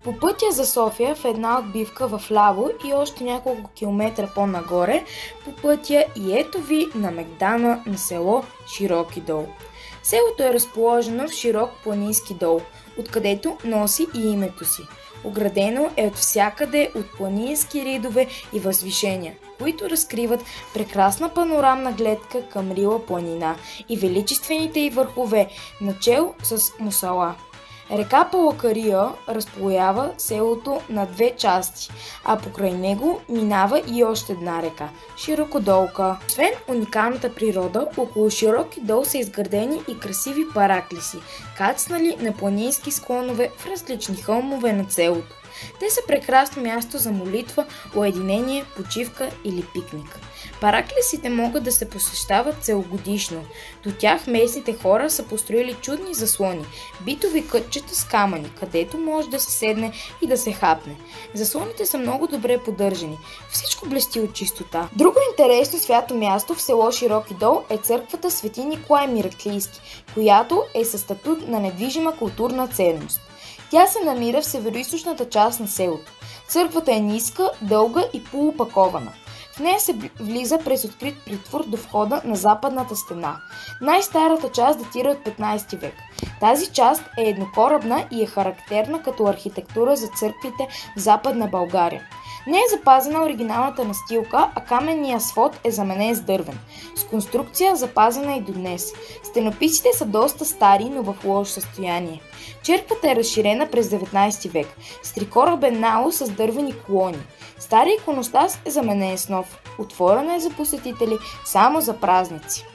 По пътя за София в една отбивка в ляво и още няколко километра по-нагоре по пътя и ето ви на Мегдана на село Широки дол. Селото е разположено в широк планински дол, откъдето носи и името си. Оградено е от всякъде от планински ридове и възвишения, които разкриват прекрасна панорамна гледка към Рила планина и величествените й върхове, начело с Мусала. Река Палакария разположава селото на две части, а покрай него минава и още една река – Широкодолка. Освен уникалната природа, около Широки дол са изградени и красиви параклиси, кацнали на планински склонове в различни хълмове на селото. Те са прекрасно място за молитва, уединение, почивка или пикник. Параклисите могат да се посещават целогодишно. До тях местните хора са построили чудни заслони, битови кътчета с камъни, където може да се седне и да се хапне. Заслоните са много добре поддържани. Всичко блести от чистота. Друго интересно свято място в село Широки дол е църквата Свети Николай Мираклийски, която е със статут на недвижима културна ценност. Тя се намира в североизточната част на селото. Църквата е ниска, дълга и полуопакована. В нея се влиза през открит притвор до входа на западната стена. Най-старата част датира от 15 век. Тази част е еднокорабна и е характерна като архитектура за църквите в Западна България. Не е запазена оригиналната настилка, а каменният свод е заменен с дървен, с конструкция запазена и до днес. Стенописите са доста стари, но в лошо състояние. Черквата е разширена през 19 век, с трикорабен налос с дървени колони. Стария иконостас е заменен с нов, отворена е за посетители само за празници.